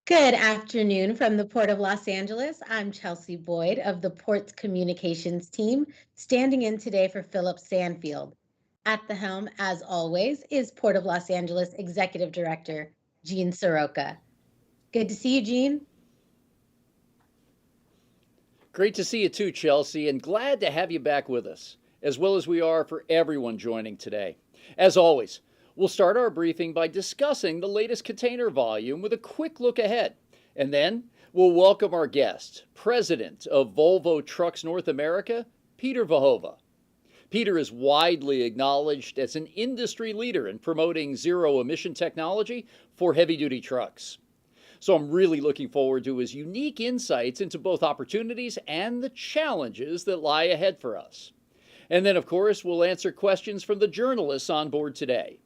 Good afternoon from the Port of Los Angeles. I'm Chelsea Boyd of the Port's Communications team, standing in today for Philip Sanfield. At the helm, as always, is Port of Los Angeles Executive Director Gene Soroka. Good to see you, Gene. Great to see you too, Chelsea, and glad to have you back with us, as well as we are for everyone joining today. As always, we'll start our briefing by discussing the latest container volume with a quick look ahead, and then we'll welcome our guest, President of Volvo Trucks North America, Peter Vahova. Peter is widely acknowledged as an industry leader in promoting zero-emission technology for heavy-duty trucks. So I'm really looking forward to his unique insights into both opportunities and the challenges that lie ahead for us. And then, of course, we'll answer questions from the journalists on board today.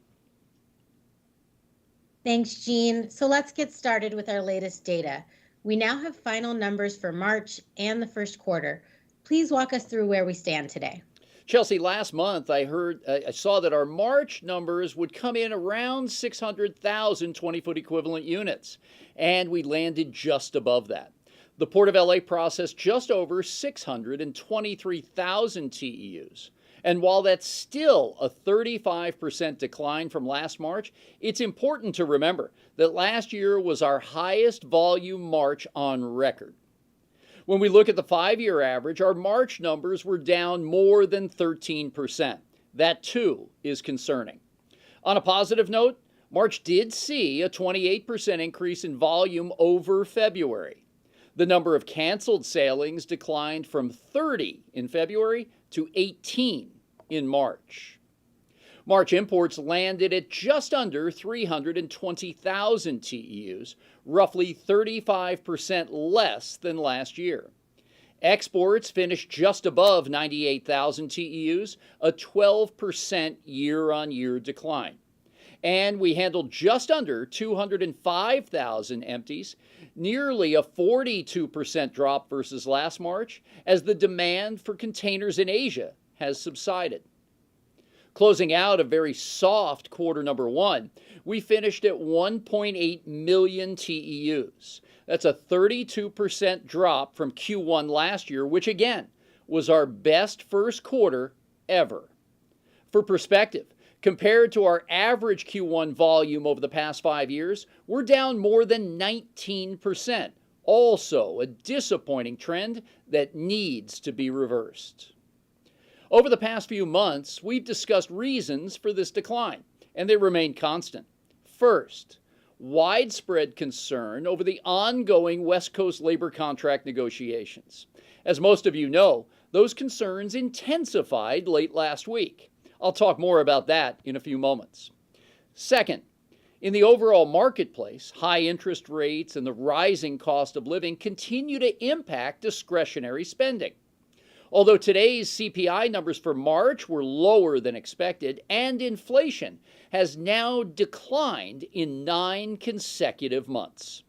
Thanks, Gene. So let's get started with our latest data. We now have final numbers for March and the first quarter. Please walk us through where we stand today. Chelsea, last month I saw that our March numbers would come in around 600,000 20-foot equivalent units, and we landed just above that. The Port of LA processed just over 623,000 TEUs. And while that's still a 35% decline from last March, it's important to remember that last year was our highest volume March on record. When we look at the 5-year average, our March numbers were down more than 13%. That too is concerning. On a positive note, March did see a 28% increase in volume over February. The number of canceled sailings declined from 30 in February to 18 in March. March imports landed at just under 320,000 TEUs, roughly 35% less than last year. Exports finished just above 98,000 TEUs, a 12% year-on-year decline. And we handled just under 205,000 empties, nearly a 42% drop versus last March, as the demand for containers in Asia has subsided. Closing out a very soft quarter number one, we finished at 1.8 million TEUs. That's a 32% drop from Q1 last year, which again was our best first quarter ever. For perspective, compared to our average Q1 volume over the past 5 years, we're down more than 19%. Also a disappointing trend that needs to be reversed. Over the past few months, we've discussed reasons for this decline, and they remain constant. First, widespread concern over the ongoing West Coast labor contract negotiations. As most of you know, those concerns intensified late last week. I'll talk more about that in a few moments. Second, in the overall marketplace, high interest rates and the rising cost of living continue to impact discretionary spending. Although today's CPI numbers for March were lower than expected, and inflation has now declined in 9 consecutive months.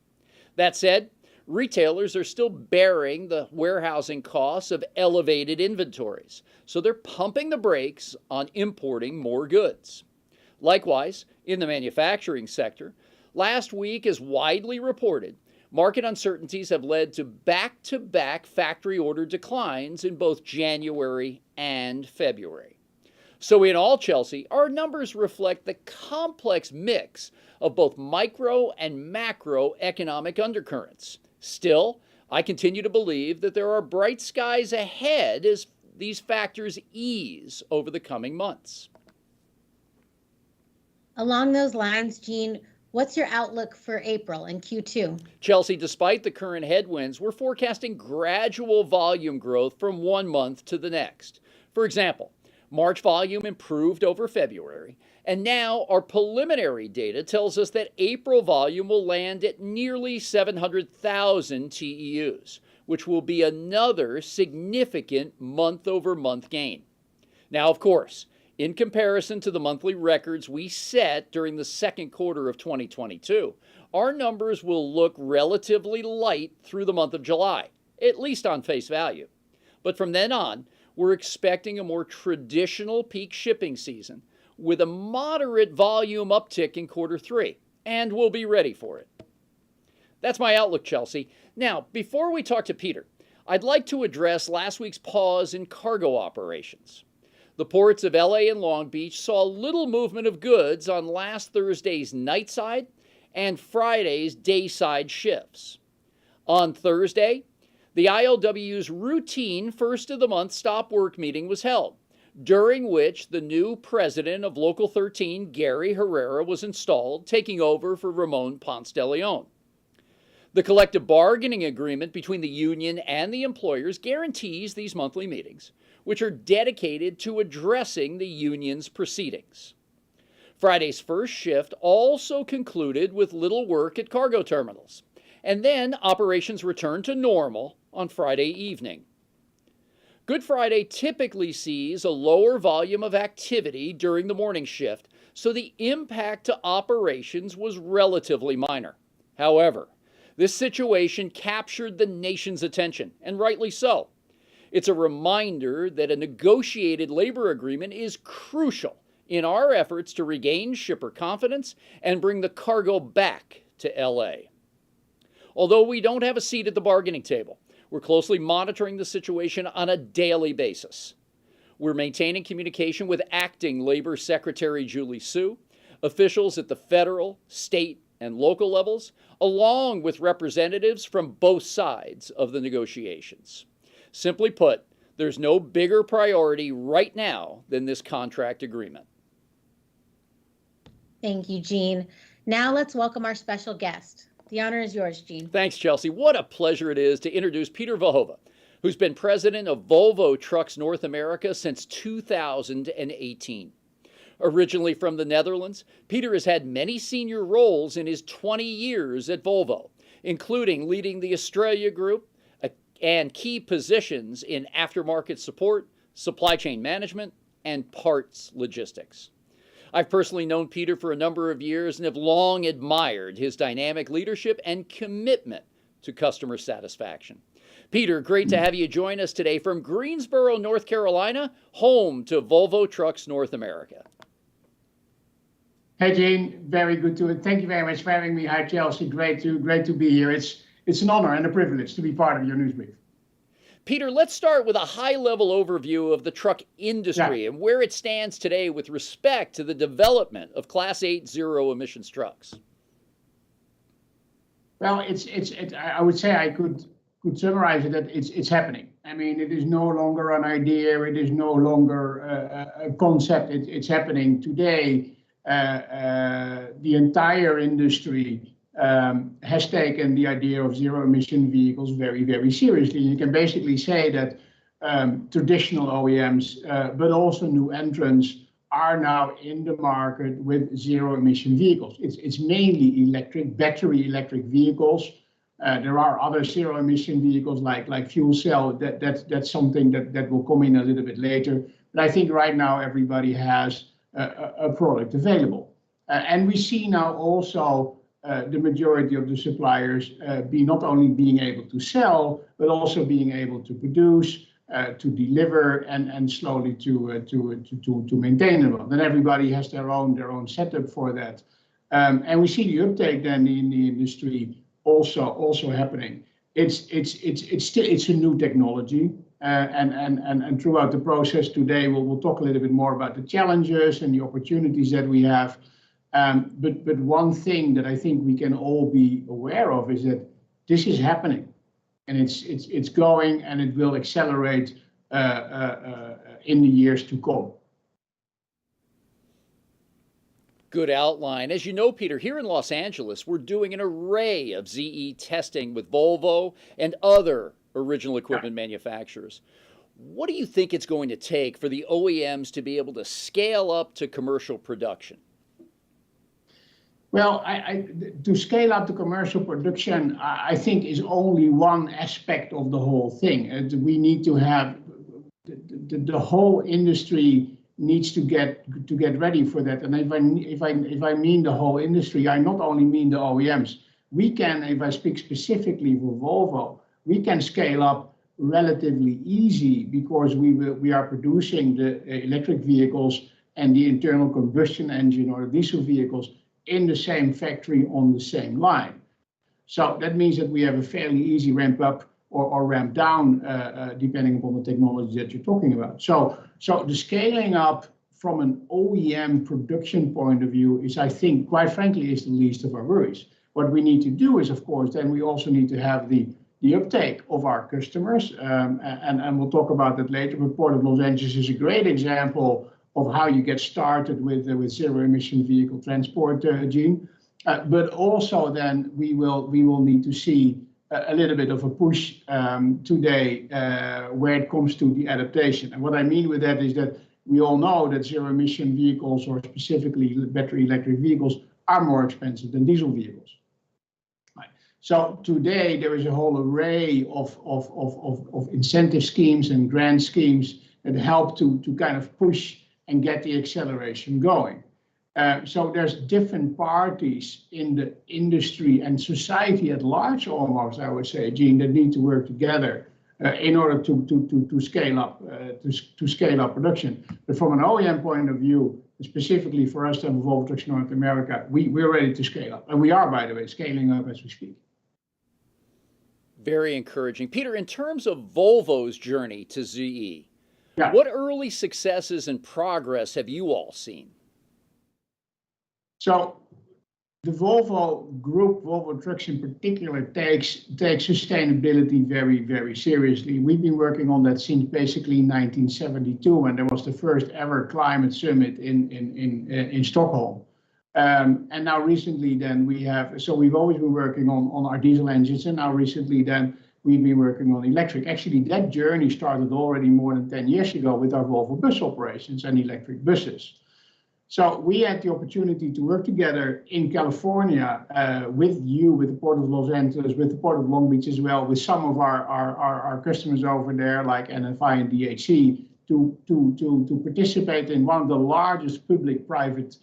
That said, retailers are still bearing the warehousing costs of elevated inventories, so they're pumping the brakes on importing more goods. Likewise, in the manufacturing sector, last week, as widely reported, market uncertainties have led to back-to-back factory order declines in both January and February. So in all, Chelsea, our numbers reflect the complex mix of both micro and macroeconomic undercurrents. Still, I continue to believe that there are bright skies ahead as these factors ease over the coming months. Along those lines, Gene, what's your outlook for April and Q2? Chelsea, despite the current headwinds, we're forecasting gradual volume growth from one month to the next. For example, March volume improved over February, and now our preliminary data tells us that April volume will land at nearly 700,000 TEUs, which will be another significant month-over-month gain. Now, of course, in comparison to the monthly records we set during the second quarter of 2022, our numbers will look relatively light through the month of July, at least on face value. But from then on, we're expecting a more traditional peak shipping season with a moderate volume uptick in quarter three, and we'll be ready for it. That's my outlook, Chelsea. Now, before we talk to Peter, I'd like to address last week's pause in cargo operations. The ports of LA and Long Beach saw little movement of goods on last Thursday's nightside and Friday's dayside shifts. On Thursday, the ILW's routine first of the month stop work meeting was held, during which the new president of Local 13, Gary Herrera, was installed, taking over for Ramon Ponce de Leon. The collective bargaining agreement between the union and the employers guarantees these monthly meetings, which are dedicated to addressing the union's proceedings. Friday's first shift also concluded with little work at cargo terminals, and then operations returned to normal on Friday evening. Good Friday typically sees a lower volume of activity during the morning shift, so the impact to operations was relatively minor. However, this situation captured the nation's attention, and rightly so. It's a reminder that a negotiated labor agreement is crucial in our efforts to regain shipper confidence and bring the cargo back to LA. Although we don't have a seat at the bargaining table, we're closely monitoring the situation on a daily basis. We're maintaining communication with Acting Labor Secretary Julie Su, officials at the federal, state, and local levels, along with representatives from both sides of the negotiations. Simply put, there's no bigger priority right now than this contract agreement. Thank you, Gene. Now let's welcome our special guest. The honor is yours, Gene. Thanks, Chelsea. What a pleasure it is to introduce Peter Volvo, who's been president of Volvo Trucks North America since 2018. Originally from the Netherlands, Peter has had many senior roles in his 20 years at Volvo, including leading the Australia Group and key positions in aftermarket support, supply chain management, and parts logistics. I've personally known Peter for a number of years and have long admired his dynamic leadership and commitment to customer satisfaction. Peter, great to have you join us today from Greensboro, North Carolina, home to Volvo Trucks North America. Hey, Gene, very good to it. Thank you very much for having me. Hi, Chelsea. Great to be here. It's an honor and a privilege to be part of your news brief. Peter, let's start with a high-level overview of the truck industry and where it stands today with respect to the development of Class 8 zero-emissions trucks. Well, I would say I could summarize it that it's happening. I mean, it is no longer an idea. It is no longer a concept. It's happening today. The entire industry has taken the idea of zero-emission vehicles very, very seriously. You can basically say that traditional OEMs, but also new entrants, are now in the market with zero-emission vehicles. It's mainly electric, battery electric vehicles. There are other zero-emission vehicles like fuel cell. That's something that will come in a little bit later. But I think right now everybody has a product available. And we see now also the majority of the suppliers not only being able to sell, but also being able to produce, to deliver, and slowly to maintain them. Then everybody has their own setup for that, and we see the uptake then in the industry also happening. It's a new technology, and throughout the process today we'll talk a little bit more about the challenges and the opportunities that we have. But one thing that I think we can all be aware of is that this is happening, and it's going, and it will accelerate in the years to come. Good outline. As you know, Peter, here in Los Angeles, we're doing an array of ZE testing with Volvo and other original equipment manufacturers. What do you think it's going to take for the OEMs to be able to scale up to commercial production? Well, to scale up to commercial production, I think is only one aspect of the whole thing. We need to have the whole industry needs to get ready for that. And if I mean the whole industry, I not only mean the OEMs. We can, if I speak specifically for Volvo, we can scale up relatively easy because we are producing the electric vehicles and the internal combustion engine or diesel vehicles in the same factory on the same line. So that means that we have a fairly easy ramp up or ramp down, depending upon the technology that you're talking about. So the scaling up from an OEM production point of view is, I think, quite frankly, is the least of our worries. What we need to do is, of course, then we also need to have the uptake of our customers, and we'll talk about that later. But Port of Los Angeles is a great example of how you get started with zero emission vehicle transport, Gene. But also then we will need to see a little bit of a push today where it comes to the adaptation. And what I mean with that is that we all know that zero emission vehicles, or specifically battery electric vehicles, are more expensive than diesel vehicles. Right. So today there is a whole array of incentive schemes and grant schemes that help to kind of push and get the acceleration going. So there's different parties in the industry and society at large, almost, I would say, Gene, that need to work together in order to scale up to scale up production. But from an OEM point of view, specifically for us, then Volvo Trucks North America, we're ready to scale up, and we are, by the way, scaling up as we speak. Very encouraging, Peter. In terms of Volvo's journey to ZE, yeah. What early successes and progress have you all seen? So the Volvo group, Volvo Trucks in particular, takes sustainability very, very seriously. We've been working on that since basically 1972, when there was the first ever climate summit in Stockholm. And now recently then we've always been working on our diesel engines, and now recently then we've been working on electric. Actually, that journey started already more than 10 years ago with our Volvo bus operations and electric buses. So we had the opportunity to work together in California with the Port of Los Angeles, with the Port of Long Beach as well, with some of our customers over there like NFI and DHC to participate in one of the largest public-private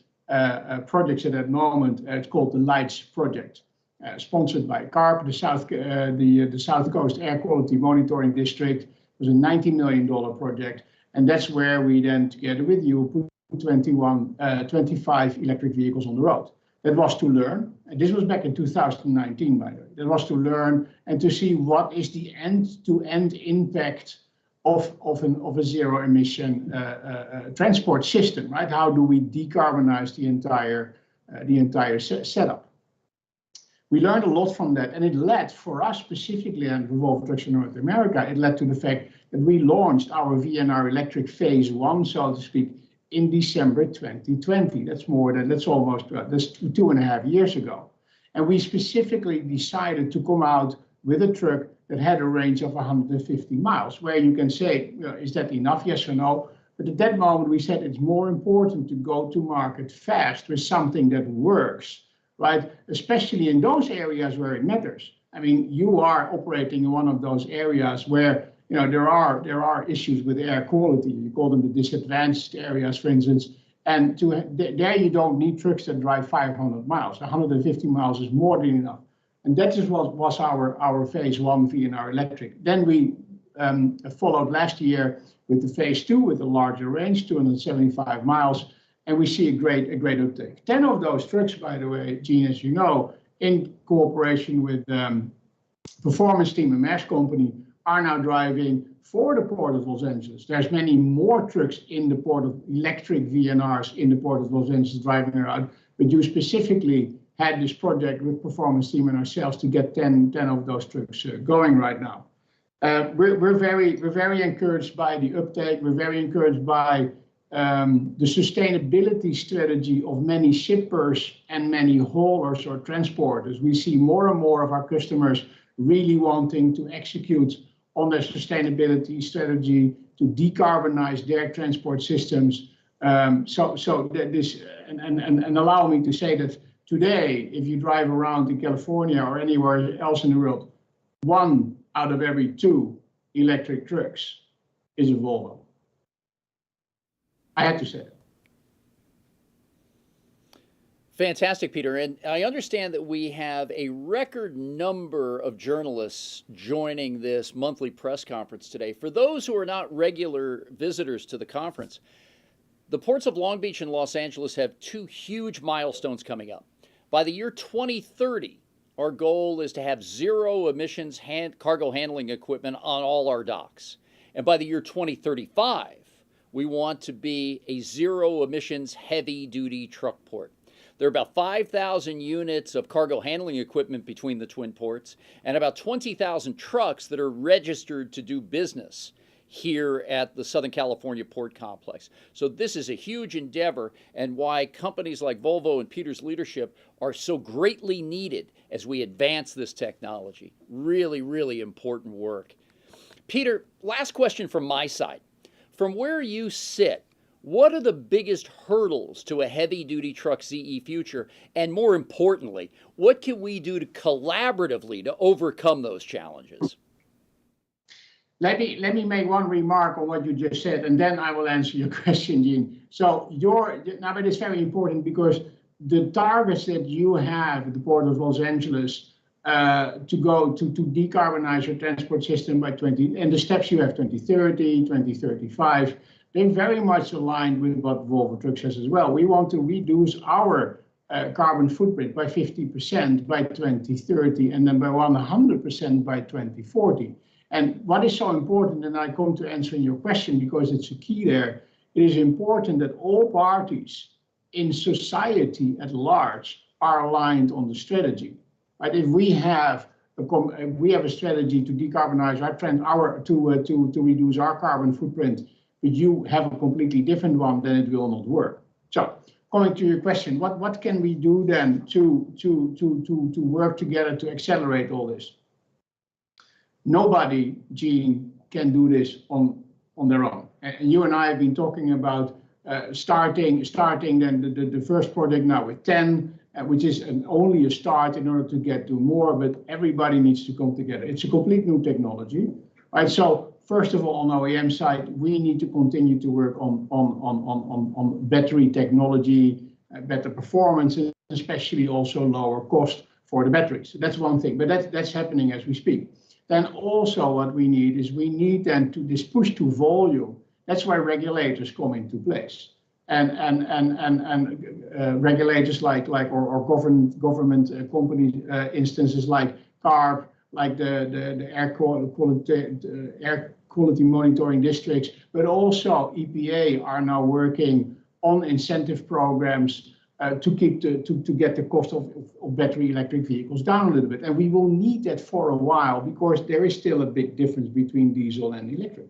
projects at that moment. It's called the Lights Project, sponsored by CARP, the South Coast Air Quality Monitoring District. It was a $90 million project, and that's where we then, together with you, put 25 electric vehicles on the road. That was to learn, and this was back in 2019, by the way. That was to learn and to see what is the end-to-end impact of a zero emission transport system, right? How do we decarbonize the entire setup? We learned a lot from that, and it led for us specifically, and for Volvo Trucks North America, it led to the fact that we launched our VNR Electric Phase 1, so to speak, in December 2020. That's almost 2.5 years ago. And we specifically decided to come out with a truck that had a range of 150 miles, where you can say, is that enough, yes or no? But at that moment, we said it's more important to go to market fast with something that works, right? Especially in those areas where it matters. I mean, you are operating in one of those areas where there are issues with air quality. You call them the disadvantaged areas, for instance. And there you don't need trucks that drive 500 miles. 150 miles is more than enough. And that is what was our Phase 1 VNR Electric. Then we followed last year with the Phase 2 with a larger range, 275 miles. And we see a great uptake. 10 of those trucks, by the way, Gene, as you know, in cooperation with Performance Team, a Maersk company, are now driving for the Port of Los Angeles. There's many more trucks in the Port of electric VNRs in the Port of Los Angeles driving around, but you specifically had this project with Performance Team and ourselves to get 10 of those trucks going right now. We're very encouraged by the uptake. We're very encouraged by the sustainability strategy of many shippers and many haulers or transporters. We see more and more of our customers really wanting to execute on their sustainability strategy to decarbonize their transport systems. So that this and allow me to say that today, if you drive around in California or anywhere else in the world, 1 out of every 2 electric trucks is a Volvo. I had to say it. Fantastic, Peter. And I understand that we have a record number of journalists joining this monthly press conference today. For those who are not regular visitors to the conference, the ports of Long Beach and Los Angeles have 2 huge milestones coming up. By the year 2030, our goal is to have zero emissions cargo handling equipment on all our docks. And by the year 2035, we want to be a zero emissions heavy duty truck port. There are about 5,000 units of cargo handling equipment between the twin ports and about 20,000 trucks that are registered to do business here at the Southern California Port Complex. So this is a huge endeavor, and why companies like Volvo and Peter's leadership are so greatly needed as we advance this technology. Really, really important work. Peter, last question from my side. From where you sit, what are the biggest hurdles to a heavy-duty truck CE future? And more importantly, what can we do to collaboratively to overcome those challenges? Let me make one remark on what you just said, and then I will answer your question, Gene. So now it is very important because the targets that you have at the Port of Los Angeles to go to decarbonize your transport system by 20, and the steps you have 2030, 2035, they're very much aligned with what Volvo Trucks says as well. We want to reduce our carbon footprint by 50% by 2030 and then by 100% by 2040. And what is so important, and I come to answering your question because it's a key there, it is important that all parties in society at large are aligned on the strategy. Right? If we have a strategy to decarbonize to reduce our carbon footprint, but you have a completely different one, then it will not work. So, coming to your question, what can we do then to work together to accelerate all this? Nobody, Gene, can do this on their own. And you and I have been talking about starting then the first project now with 10, which is only a start in order to get to more, but everybody needs to come together. It's a complete new technology, right? So first of all, on OEM side, we need to continue to work on battery technology, better performance, and especially also lower cost for the batteries. So that's one thing, but that's happening as we speak. Then also what we need then to this push to volume. That's why regulators come into place, and regulators like government companies, instances like CARB, like the air quality monitoring districts, but also EPA are now working on incentive programs to get the cost of battery electric vehicles down a little bit. And we will need that for a while because there is still a big difference between diesel and electric.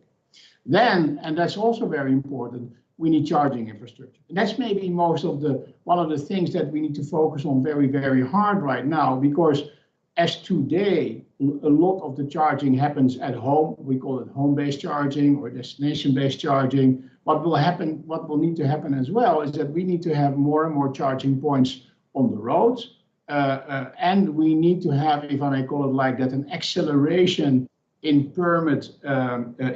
Then, and that's also very important, we need charging infrastructure. And that's maybe one of the things that we need to focus on very, very hard right now, because as today, a lot of the charging happens at home. We call it home-based charging or destination-based charging. What will need to happen as well is that we need to have more and more charging points on the roads. And we need to have, if I may call it like that, an acceleration in permit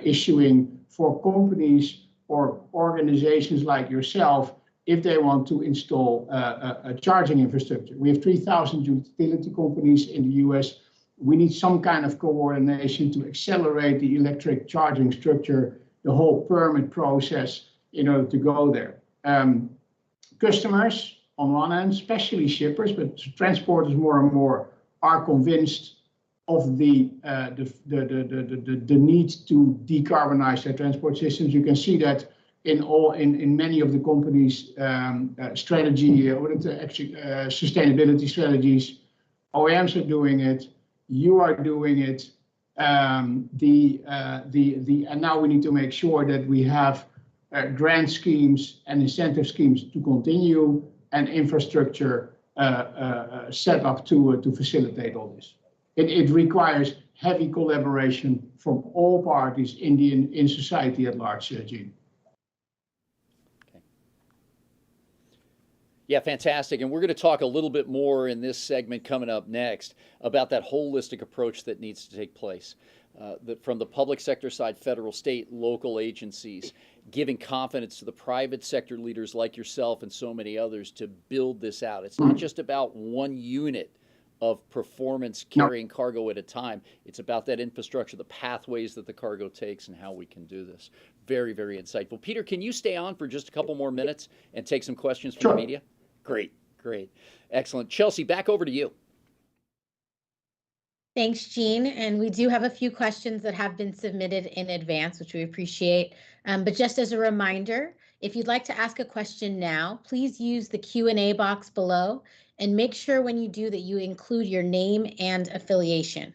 issuing for companies or organizations like yourself if they want to install a charging infrastructure. We have 3,000 utility companies in the US. We need some kind of coordination to accelerate the electric charging structure, the whole permit process in order to go there. Customers, on one hand, especially shippers, but transporters more and more are convinced of the need to decarbonize their transport systems. You can see that in many of the companies' sustainability strategies. OEMs are doing it. You are doing it. And now we need to make sure that we have grant schemes and incentive schemes to continue and infrastructure set up to facilitate all this. It requires heavy collaboration from all parties in society at large, Gene. Okay. Yeah, fantastic. And we're going to talk a little bit more in this segment coming up next about that holistic approach that needs to take place. From the public sector side, federal, state, local agencies, giving confidence to the private sector leaders like yourself and so many others to build this out. It's not just about one unit of performance carrying cargo at a time. It's about that infrastructure, the pathways that the cargo takes, and how we can do this. Very, very insightful. Peter, can you stay on for just a couple more minutes and take some questions from the media? Great, great. Excellent. Chelsea, back over to you. Thanks, Jean. And we do have a few questions that have been submitted in advance, which we appreciate. But just as a reminder, if you'd like to ask a question now, please use the Q&A box below and make sure when you do that you include your name and affiliation.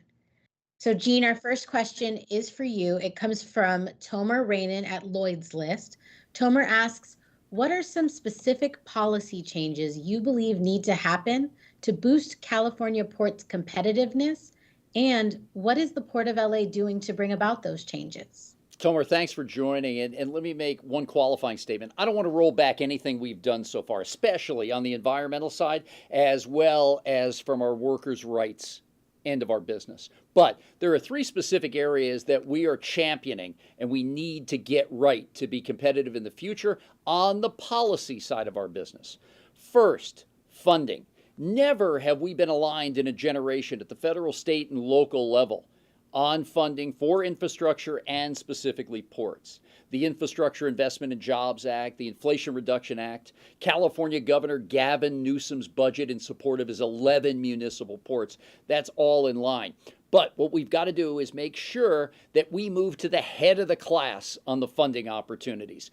So Jean, our first question is for you. It comes from Tomer Rainin at Lloyd's List. Tomer asks, what are some specific policy changes you believe need to happen to boost California port's competitiveness? And what is the Port of LA doing to bring about those changes? Tomer, thanks for joining. And let me make one qualifying statement. I don't want to roll back anything we've done so far, especially on the environmental side, as well as from our workers' rights end of our business. But there are three specific areas that we are championing and we need to get right to be competitive in the future on the policy side of our business. First, funding. Never have we been aligned in a generation at the federal, state, and local level on funding for infrastructure and specifically ports. The Infrastructure Investment and Jobs Act, the Inflation Reduction Act, California Governor Gavin Newsom's budget in support of his 11 municipal ports. That's all in line. But what we've got to do is make sure that we move to the head of the class on the funding opportunities.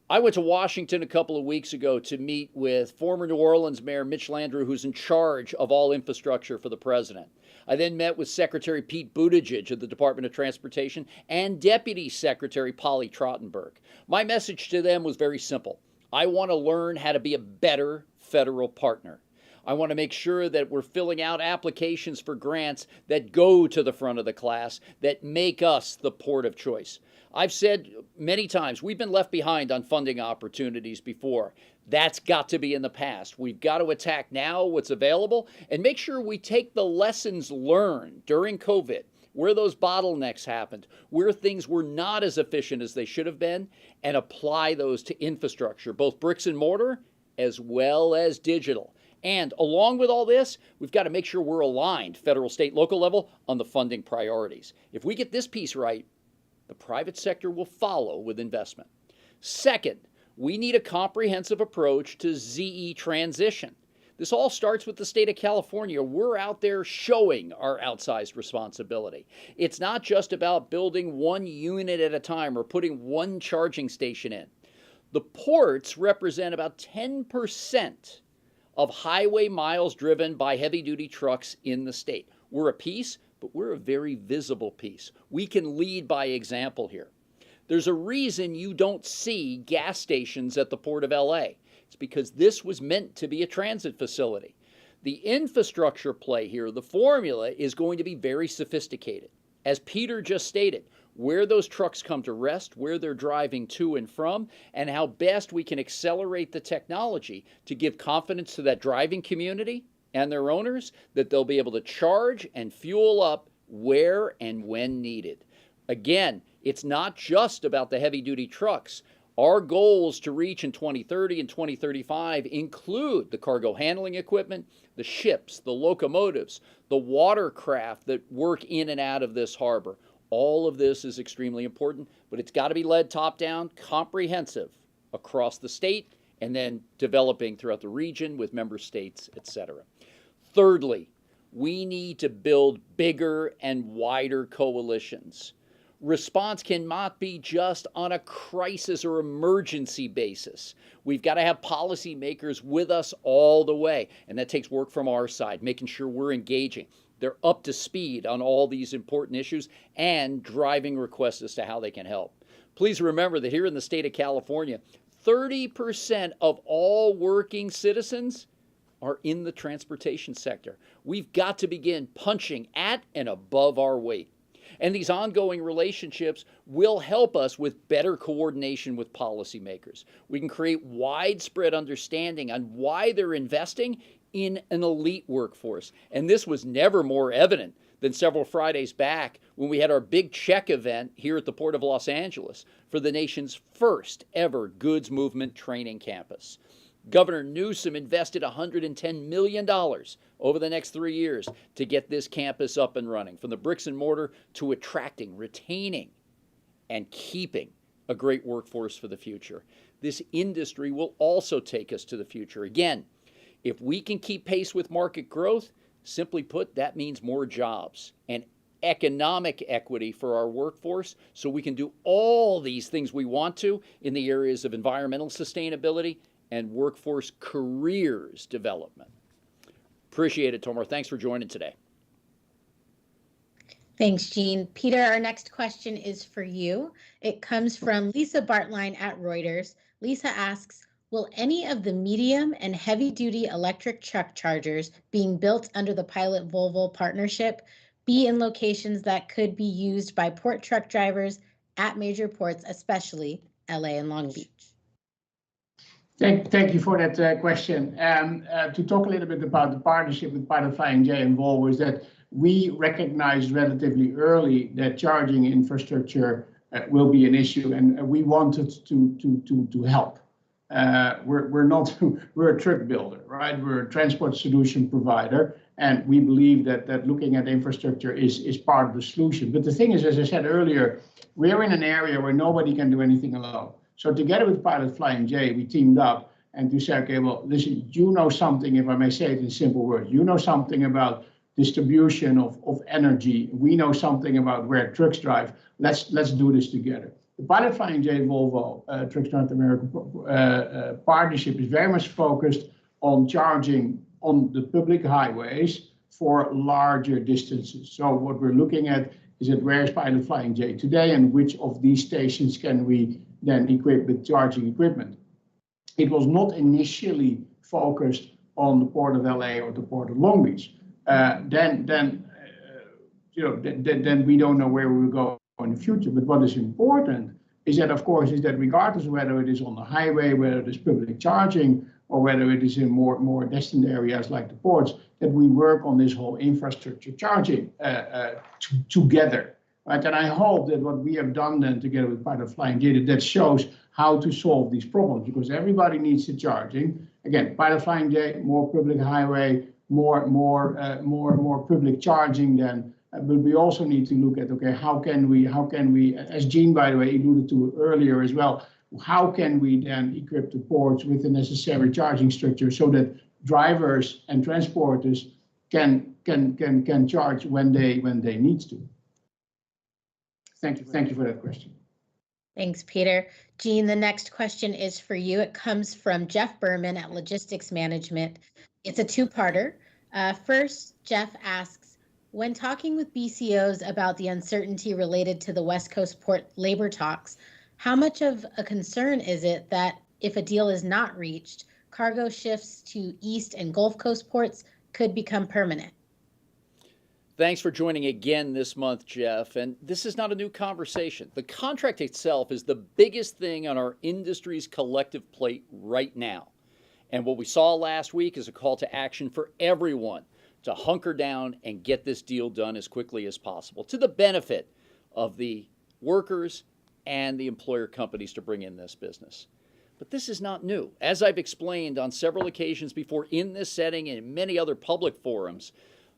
I went to Washington a couple of weeks ago to meet with former New Orleans Mayor Mitch Landrieu, who's in charge of all infrastructure for the president. I then met with Secretary Pete Buttigieg of the Department of Transportation and Deputy Secretary Polly Trottenberg. My message to them was very simple. I want to learn how to be a better federal partner. I want to make sure that we're filling out applications for grants that go to the front of the class, that make us the port of choice. I've said many times, we've been left behind on funding opportunities before. That's got to be in the past. We've got to attack now what's available and make sure we take the lessons learned during COVID, where those bottlenecks happened, where things were not as efficient as they should have been, and apply those to infrastructure, both bricks and mortar as well as digital. And along with all this, we've got to make sure we're aligned, federal, state, local level, on the funding priorities. If we get this piece right, the private sector will follow with investment. Second, we need a comprehensive approach to ZE transition. This all starts with the state of California. We're out there showing our outsized responsibility. It's not just about building one unit at a time or putting one charging station in. The ports represent about 10% of highway miles driven by heavy-duty trucks in the state. We're a piece, but we're a very visible piece. We can lead by example here. There's a reason you don't see gas stations at the Port of LA. It's because this was meant to be a transit facility. The infrastructure play here, the formula, is going to be very sophisticated. As Peter just stated, where those trucks come to rest, where they're driving to and from, and how best we can accelerate the technology to give confidence to that driving community and their owners that they'll be able to charge and fuel up where and when needed. Again, it's not just about the heavy-duty trucks. Our goals to reach in 2030 and 2035 include the cargo handling equipment, the ships, the locomotives, the watercraft that work in and out of this harbor. All of this is extremely important, but it's got to be led top-down, comprehensive across the state, and then developing throughout the region with member states, etc. Thirdly, we need to build bigger and wider coalitions. Response cannot be just on a crisis or emergency basis. We've got to have policymakers with us all the way, and that takes work from our side, making sure we're engaging. They're up to speed on all these important issues and driving requests as to how they can help. Please remember that here in the state of California, 30% of all working citizens are in the transportation sector. We've got to begin punching at and above our weight. And these ongoing relationships will help us with better coordination with policymakers. We can create widespread understanding on why they're investing in an elite workforce. And this was never more evident than several Fridays back when we had our big check event here at the Port of Los Angeles for the nation's first ever goods movement training campus. Governor Newsom invested $110 million over the next 3 years to get this campus up and running, from the bricks and mortar to attracting, retaining, and keeping a great workforce for the future. This industry will also take us to the future. Again, if we can keep pace with market growth, Simply put, that means more jobs and economic equity for our workforce so we can do all these things we want to in the areas of environmental sustainability and workforce careers development. Appreciate it, Tomar. Thanks for joining today. Thanks, Gene. Peter, our next question is for you. It comes from Lisa Bartline at Reuters. Lisa asks, will any of the medium and heavy-duty electric truck chargers being built under the Pilot Volvo partnership be in locations that could be used by port truck drivers at major ports, especially LA and Long Beach? Thank you for that question. To talk a little bit about the partnership with Pilot Flying J and Volvo is that we recognized relatively early that charging infrastructure will be an issue, and we wanted to help. We're a truck builder, right? We're a transport solution provider, and we believe that looking at infrastructure is part of the solution. But the thing is, as I said earlier, we're in an area where nobody can do anything alone. So together with Pilot Flying J, we teamed up and to say, okay, well, listen, you know something, if I may say it in simple words, you know something about distribution of energy. We know something about where trucks drive. Let's do this together. The Pilot Flying J Volvo Trucks North America partnership is very much focused on charging on the public highways for larger distances. So what we're looking at is that where is Pilot Flying J today and which of these stations can we then equip with charging equipment. It was not initially focused on the Port of LA or the Port of Long Beach. Then we don't know where we will go in the future. But what is important is that, of course, is that regardless of whether it is on the highway, whether it is public charging, or whether it is in more destined areas like the ports, that we work on this whole infrastructure charging together. Right? And I hope that what we have done then together with Pilot Flying J, that shows how to solve these problems, because everybody needs the charging. Again, Pilot Flying J, more public highway, more public charging then, but we also need to look at, okay, how can we, as Gene, by the way, alluded to earlier as well, how can we then equip the ports with the necessary charging structure so that drivers and transporters can charge when they need to. Thank you for that question. Thanks, Peter. Gene, the next question is for you. It comes from Jeff Berman at Logistics Management. It's a two-parter. First, Jeff asks, when talking with BCOs about the uncertainty related to the West Coast port labor talks, how much of a concern is it that if a deal is not reached, cargo shifts to East and Gulf Coast ports could become permanent? Thanks for joining again this month, Jeff. And this is not a new conversation. The contract itself is the biggest thing on our industry's collective plate right now. And what we saw last week is a call to action for everyone to hunker down and get this deal done as quickly as possible to the benefit of the workers and the employer companies to bring in this business. But this is not new. As I've explained on several occasions before in this setting and in many other public forums,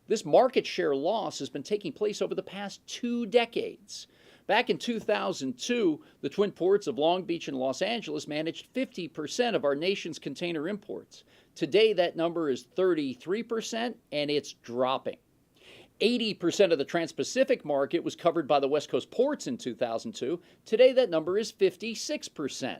this market share loss has been taking place over the past 2 decades. Back in 2002, the twin ports of Long Beach and Los Angeles managed 50% of our nation's container imports. Today, that number is 33%, and it's dropping. 80% of the Trans-Pacific market was covered by the West Coast ports in 2002. Today, that number is 56%.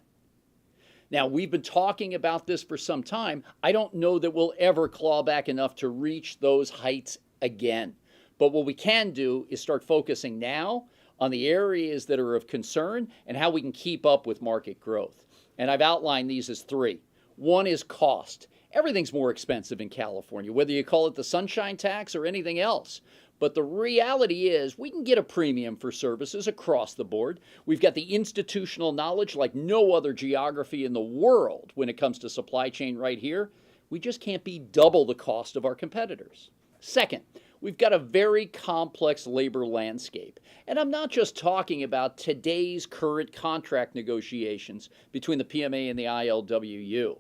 Now, we've been talking about this for some time. I don't know that we'll ever claw back enough to reach those heights again. But what we can do is start focusing now on the areas that are of concern and how we can keep up with market growth. And I've outlined these as 3. One is cost. Everything's more expensive in California, whether you call it the sunshine tax or anything else. But the reality is we can get a premium for services across the board. We've got the institutional knowledge like no other geography in the world when it comes to supply chain right here. We just can't be double the cost of our competitors. Second, we've got a very complex labor landscape. And I'm not just talking about today's current contract negotiations between the PMA and the ILWU.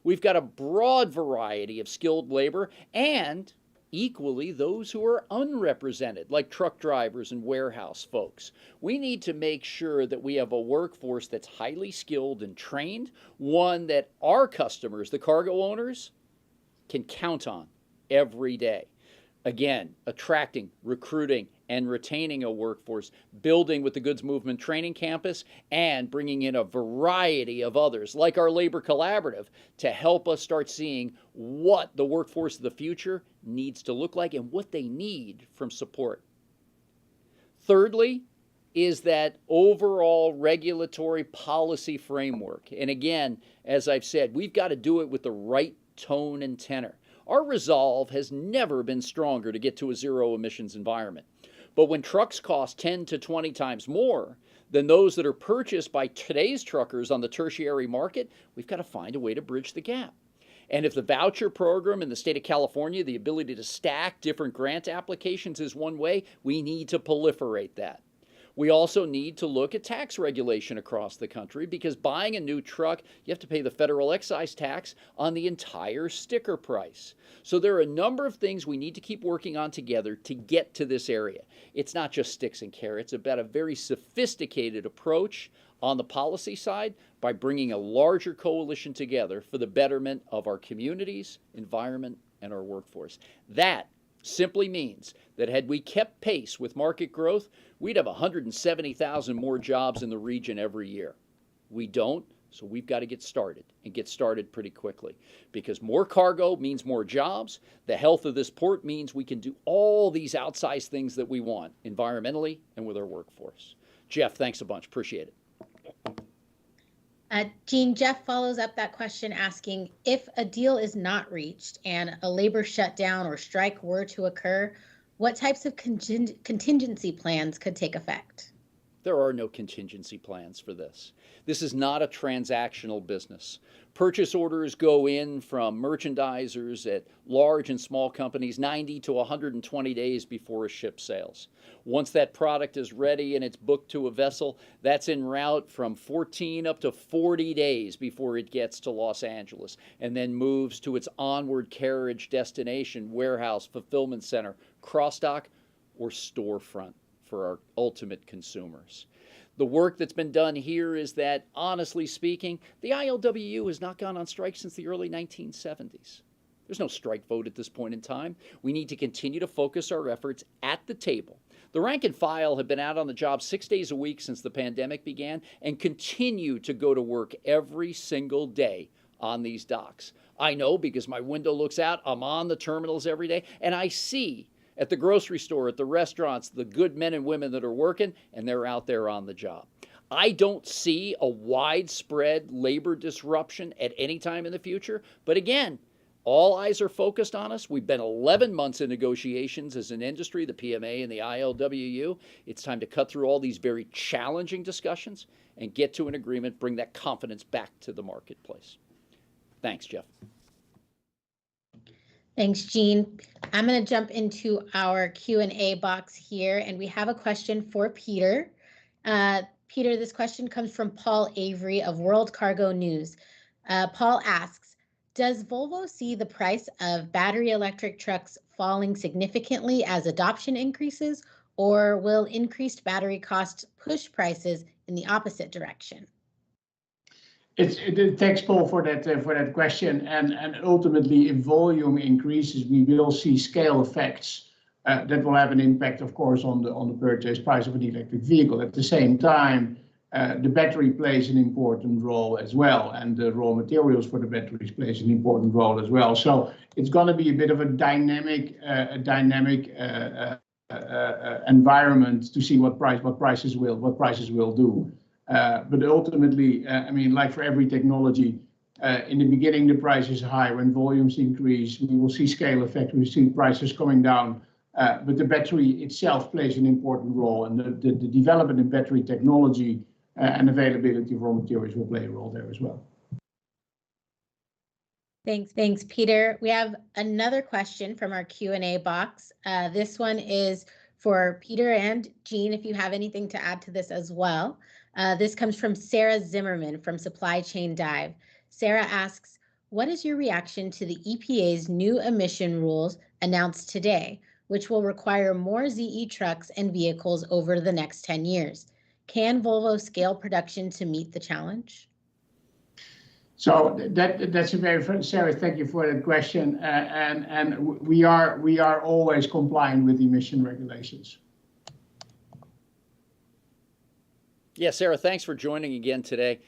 We've got a broad variety of skilled labor and equally those who are unrepresented, like truck drivers and warehouse folks. We need to make sure that we have a workforce that's highly skilled and trained, one that our customers, the cargo owners, can count on every day. Again, attracting, recruiting, and retaining a workforce, building with the Goods Movement Training Campus, and bringing in a variety of others, like our Labor Collaborative, to help us start seeing what the workforce of the future needs to look like and what they need from support. Thirdly, is that overall regulatory policy framework. And again, as I've said, we've got to do it with the right tone and tenor. Our resolve has never been stronger to get to a zero emissions environment. But when trucks cost 10 to 20 times more than those that are purchased by today's truckers on the tertiary market, we've got to find a way to bridge the gap. And if the voucher program in the state of California, the ability to stack different grant applications is one way, we need to proliferate that. We also need to look at tax regulation across the country, because buying a new truck, you have to pay the federal excise tax on the entire sticker price. So there are a number of things we need to keep working on together to get to this area. It's not just sticks and carrots, it's about a very sophisticated approach on the policy side by bringing a larger coalition together for the betterment of our communities, environment, and our workforce. That simply means that had we kept pace with market growth, we'd have 170,000 more jobs in the region every year. We don't, so we've got to get started, and get started pretty quickly, because more cargo means more jobs. The health of this port means we can do all these outsized things that we want, environmentally and with our workforce. Jeff, thanks a bunch. Appreciate it. Jean, Jeff follows up that question asking, if a deal is not reached and a labor shutdown or strike were to occur, what types of contingency plans could take effect? There are no contingency plans for this. This is not a transactional business. Purchase orders go in from merchandisers at large and small companies 90 to 120 days before a ship sails. Once that product is ready and it's booked to a vessel, that's en route from 14 up to 40 days before it gets to Los Angeles, and then moves to its onward carriage destination, warehouse, fulfillment center, cross-dock, or storefront for our ultimate consumers. The work that's been done here is that, honestly speaking, the ILWU has not gone on strike since the early 1970s. There's no strike vote at this point in time. We need to continue to focus our efforts at the table. The rank and file have been out on the job 6 days a week since the pandemic began, and continue to go to work every single day on these docks. I know, because my window looks out, I'm on the terminals every day, and I see at the grocery store, at the restaurants, the good men and women that are working, and they're out there on the job. I don't see a widespread labor disruption at any time in the future, but again, all eyes are focused on us. We've been 11 months in negotiations as an industry, the PMA and the ILWU. It's time to cut through all these very challenging discussions and get to an agreement, bring that confidence back to the marketplace. Thanks, Jeff. Thanks, Jean. I'm going to jump into our Q&A box here, and we have a question for Peter. Peter, this question comes from Paul Avery of World Cargo News. Paul asks, does Volvo see the price of battery electric trucks falling significantly as adoption increases, or will increased battery costs push prices in the opposite direction? Thanks, Paul, for that question. And ultimately, if volume increases, we will see scale effects that will have an impact, of course, on the purchase price of an electric vehicle. At the same time, the battery plays an important role as well, and the raw materials for the batteries plays an important role as well. So it's going to be a bit of a dynamic environment to see what prices will do. But ultimately, I mean, like for every technology, in the beginning the price is high. When volumes increase, we will see scale effect. We see prices coming down. But the battery itself plays an important role, and the development in battery technology and availability of raw materials will play a role there as well. Thanks, Peter. We have another question from our Q&A box. This one is for Peter and Jean, if you have anything to add to this as well. This comes from Sarah Zimmerman from Supply Chain Dive. Sarah asks, what is your reaction to the EPA's new emission rules announced today, which will require more ZE trucks and vehicles over the next 10 years? Can Volvo scale production to meet the challenge? So that's a very, Sarah, thank you for that question. And we are always complying with emission regulations. Yeah, Sarah, thanks for joining again today.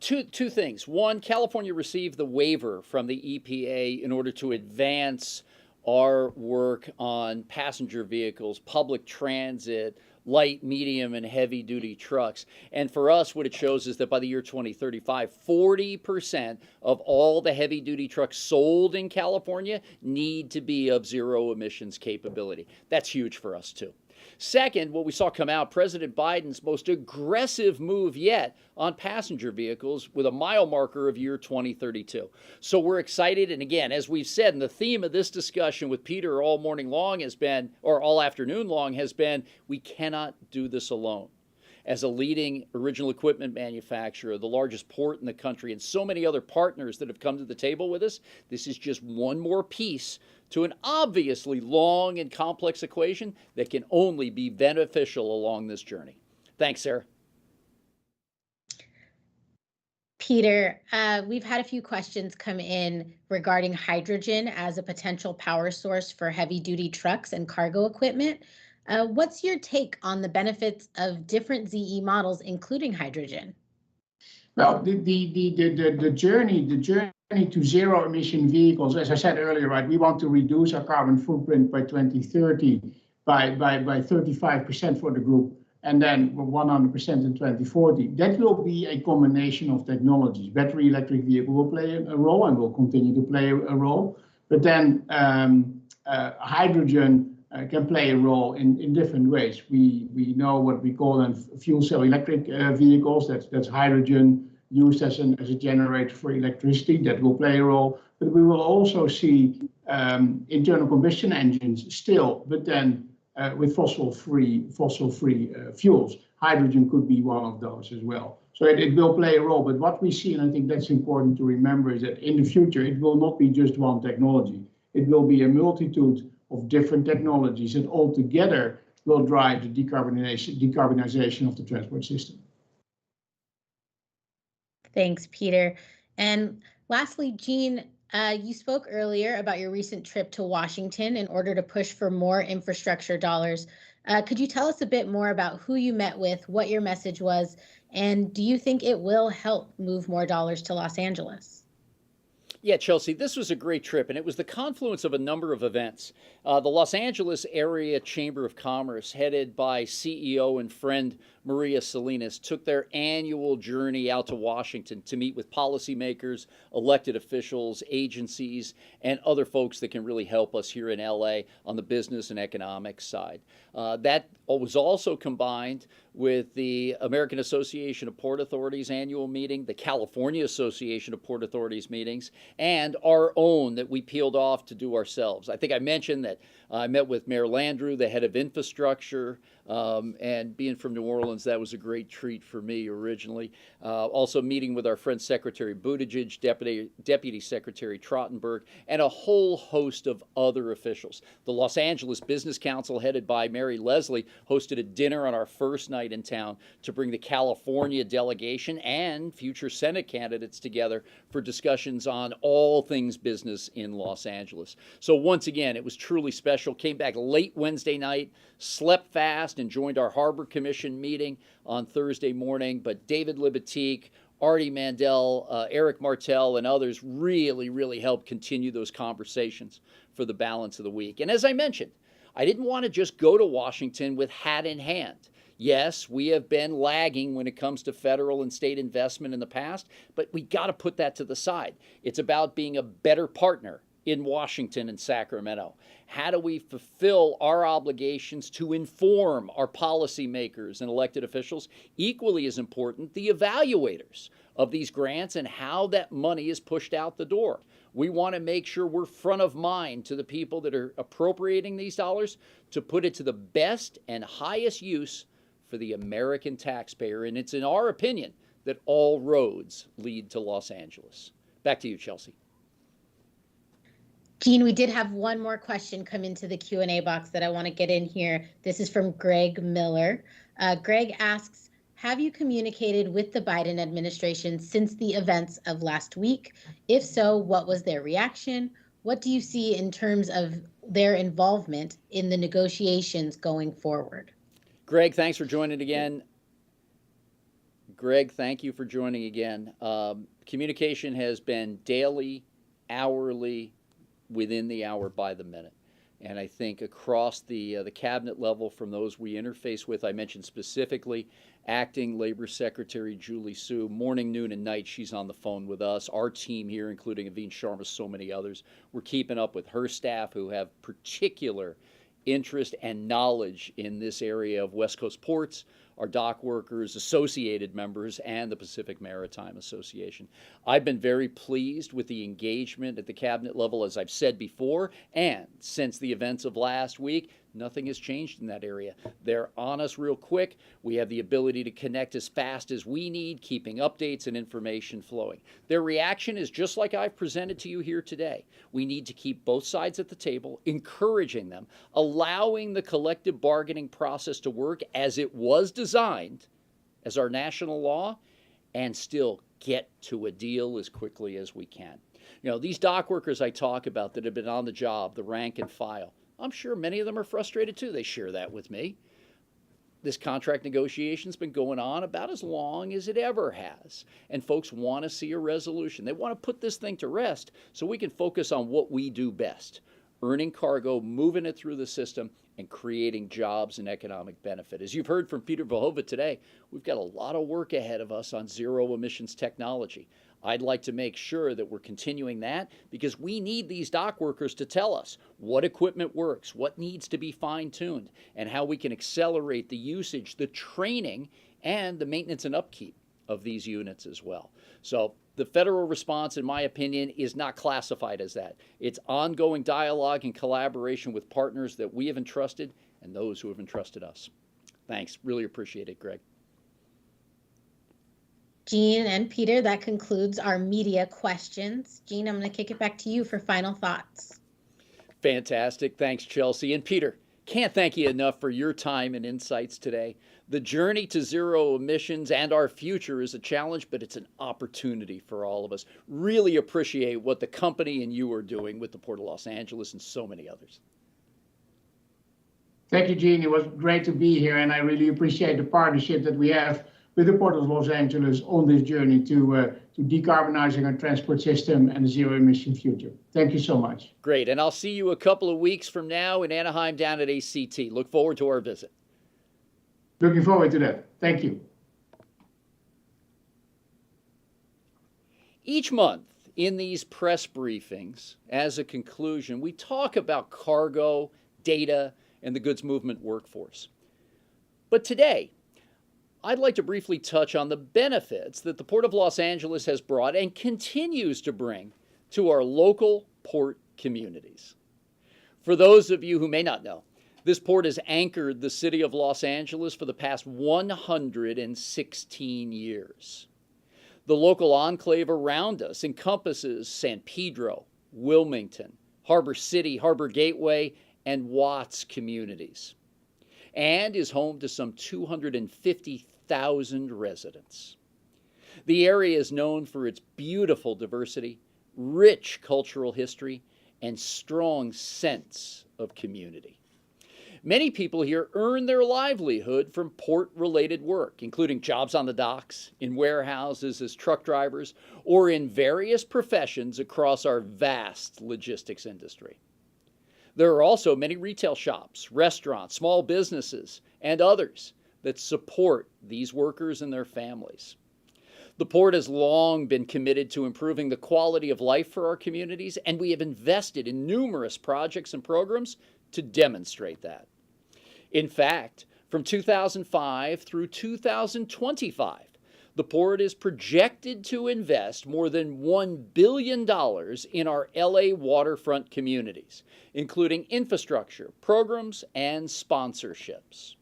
Two things. One, California received the waiver from the EPA in order to advance our work on passenger vehicles, public transit, light, medium, and heavy duty trucks. And for us, what it shows is that by the year 2035, 40% of all the heavy duty trucks sold in California need to be of zero emissions capability. That's huge for us too. Second, what we saw come out, President Biden's most aggressive move yet on passenger vehicles with a mile marker of year 2032. So we're excited. And again, as we've said, and the theme of this discussion with Peter all morning long has been, or all afternoon long has been, we cannot do this alone. As a leading original equipment manufacturer, the largest port in the country, and so many other partners that have come to the table with us, this is just one more piece to an obviously long and complex equation that can only be beneficial along this journey. Thanks, Sarah. Peter, we've had a few questions come in regarding hydrogen as a potential power source for heavy-duty trucks and cargo equipment. What's your take on the benefits of different ZE models, including hydrogen? Well, the journey to zero emission vehicles, as I said earlier, right? We want to reduce our carbon footprint by 2030 by 35% for the group, and then 100% in 2040. That will be a combination of technologies. Battery electric vehicle will play a role and will continue to play a role, but then hydrogen can play a role in different ways. We know what we call them fuel cell electric vehicles. That's hydrogen used as a generator for electricity. That will play a role. But we will also see internal combustion engines still, but then with fossil-free fuels. Hydrogen could be one of those as well. So it will play a role. But what we see, and I think that's important to remember, is that in the future it will not be just one technology. It will be a multitude of different technologies that all together will drive the decarbonization of the transport system. Thanks, Peter. And lastly, Jean, you spoke earlier about your recent trip to Washington in order to push for more infrastructure dollars. Could you tell us a bit more about who you met with, what your message was, and do you think it will help move more dollars to Los Angeles? Yeah, Chelsea, this was a great trip, and it was the confluence of a number of events. The Los Angeles Area Chamber of Commerce, headed by CEO and friend Maria Salinas, took their annual journey out to Washington to meet with policymakers, elected officials, agencies, and other folks that can really help us here in LA on the business and economic side. That was also combined with the American Association of Port Authorities annual meeting, the California Association of Port Authorities meetings, and our own that we peeled off to do ourselves. I think I mentioned that I met with Mayor Landrieu, the head of infrastructure, and being from New Orleans, that was a great treat for me originally. Also meeting with our friend Secretary Buttigieg, Deputy Secretary Trottenberg, and a whole host of other officials. The Los Angeles Business Council, headed by Mary Leslie, hosted a dinner on our first night in town to bring the California delegation and future Senate candidates together for discussions on all things business in Los Angeles. So once again, it was truly special. Came back late Wednesday night, slept fast, and joined our Harbor Commission meeting on Thursday morning. But David Libatique, Artie Mandel, Eric Martel, and others really helped continue those conversations for the balance of the week. And as I mentioned, I didn't want to just go to Washington with hat in hand. Yes, we have been lagging when it comes to federal and state investment in the past, but we got to put that to the side. It's about being a better partner in Washington and Sacramento. How do we fulfill our obligations to inform our policymakers and elected officials? Equally as important, the evaluators of these grants and how that money is pushed out the door. We want to make sure we're front of mind to the people that are appropriating these dollars to put it to the best and highest use for the American taxpayer. And it's in our opinion that all roads lead to Los Angeles. Back to you, Chelsea. Jean, we did have one more question come into the Q&A box that I want to get in here. This is from Greg Miller. Greg asks, have you communicated with the Biden administration since the events of last week? If so, what was their reaction? What do you see in terms of their involvement in the negotiations going forward? Greg, thanks for joining again. Greg, thank you for joining again. Communication has been daily, hourly, within the hour, by the minute. And I think across the cabinet level, from those we interface with, I mentioned specifically Acting Labor Secretary Julie Su, morning, noon, and night, she's on the phone with us. Our team here, including Aveen Sharma, so many others, we're keeping up with her staff who have particular interest and knowledge in this area of West Coast ports, our dock workers, associated members, and the Pacific Maritime Association. I've been very pleased with the engagement at the cabinet level, as I've said before, and since the events of last week, nothing has changed in that area. They're on us real quick. We have the ability to connect as fast as we need, keeping updates and information flowing. Their reaction is just like I've presented to you here today. We need to keep both sides at the table, encouraging them, allowing the collective bargaining process to work as it was designed as our national law, and still get to a deal as quickly as we can. You know, these dock workers I talk about that have been on the job, the rank and file, I'm sure many of them are frustrated too. They share that with me. This contract negotiation's been going on about as long as it ever has. And folks want to see a resolution. They want to put this thing to rest so we can focus on what we do best: earning cargo, moving it through the system, and creating jobs and economic benefit. As you've heard from Peter Volvo today, we've got a lot of work ahead of us on zero emissions technology. I'd like to make sure that we're continuing that, because we need these dock workers to tell us what equipment works, what needs to be fine-tuned, and how we can accelerate the usage, the training, and the maintenance and upkeep of these units as well. So the federal response, in my opinion, is not classified as that. It's ongoing dialogue and collaboration with partners that we have entrusted and those who have entrusted us. Thanks. Really appreciate it, Greg. Jean and Peter, that concludes our media questions. Jean, I'm going to kick it back to you for final thoughts. Fantastic. Thanks, Chelsea. And Peter, can't thank you enough for your time and insights today. The journey to zero emissions and our future is a challenge, but it's an opportunity for all of us. Really appreciate what the company and you are doing with the Port of Los Angeles and so many others. Thank you, Gene. It was great to be here, and I really appreciate the partnership that we have with the Port of Los Angeles on this journey to decarbonizing our transport system and a zero emission future. Thank you so much. Great. And I'll see you a couple of weeks from now in Anaheim down at ACT. Look forward to our visit. Looking forward to that. Thank you. Each month in these press briefings, as a conclusion, we talk about cargo, data, and the goods movement workforce. But today, I'd like to briefly touch on the benefits that the Port of Los Angeles has brought and continues to bring to our local port communities. For those of you who may not know, this port has anchored the city of Los Angeles for the past 116 years. The local enclave around us encompasses San Pedro, Wilmington, Harbor City, Harbor Gateway, and Watts communities, and is home to some 250,000 residents. The area is known for its beautiful diversity, rich cultural history, and strong sense of community. Many people here earn their livelihood from port-related work, including jobs on the docks, in warehouses as truck drivers, or in various professions across our vast logistics industry. There are also many retail shops, restaurants, small businesses, and others that support these workers and their families. The port has long been committed to improving the quality of life for our communities, and we have invested in numerous projects and programs to demonstrate that. In fact, from 2005 through 2025, the port is projected to invest more than $1 billion in our LA waterfront communities, including infrastructure, programs, and sponsorships.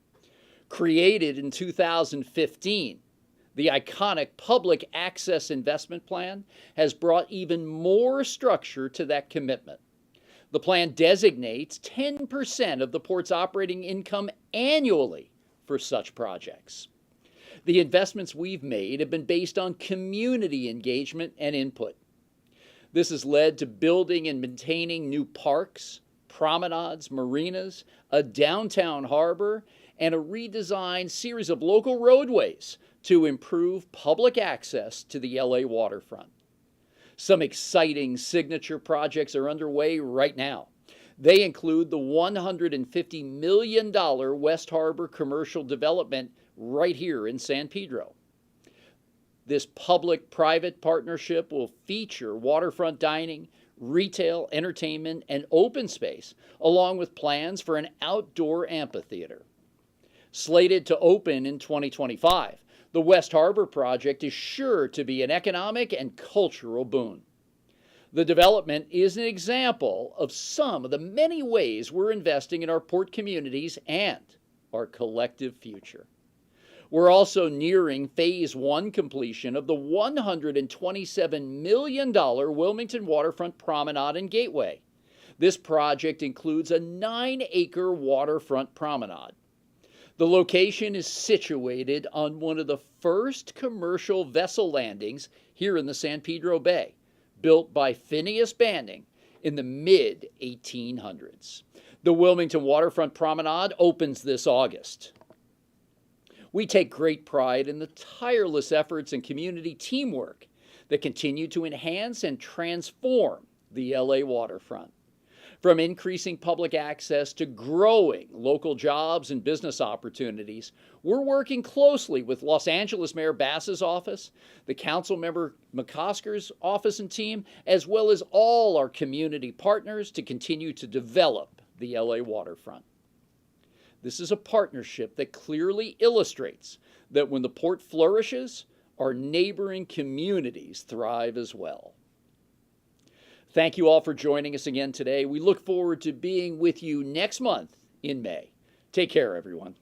Created in 2015, the iconic Public Access Investment Plan has brought even more structure to that commitment. The plan designates 10% of the port's operating income annually for such projects. The investments we've made have been based on community engagement and input. This has led to building and maintaining new parks, promenades, marinas, a downtown harbor, and a redesigned series of local roadways to improve public access to the LA waterfront. Some exciting signature projects are underway right now. They include the $150 million West Harbor commercial development right here in San Pedro. This public-private partnership will feature waterfront dining, retail, entertainment, and open space, along with plans for an outdoor amphitheater. Slated to open in 2025, the West Harbor project is sure to be an economic and cultural boon. The development is an example of some of the many ways we're investing in our port communities and our collective future. We're also nearing Phase 1 completion of the $127 million Wilmington Waterfront Promenade and Gateway. This project includes a 9-acre waterfront promenade. The location is situated on one of the first commercial vessel landings here in the San Pedro Bay, built by Phineas Banning in the mid-1800s. The Wilmington Waterfront Promenade opens this August. We take great pride in the tireless efforts and community teamwork that continue to enhance and transform the LA waterfront. From increasing public access to growing local jobs and business opportunities, we're working closely with Los Angeles Mayor Bass's office, the Council Member McCosker's office and team, as well as all our community partners to continue to develop the LA waterfront. This is a partnership that clearly illustrates that when the port flourishes, our neighboring communities thrive as well. Thank you all for joining us again today. We look forward to being with you next month in May. Take care, everyone.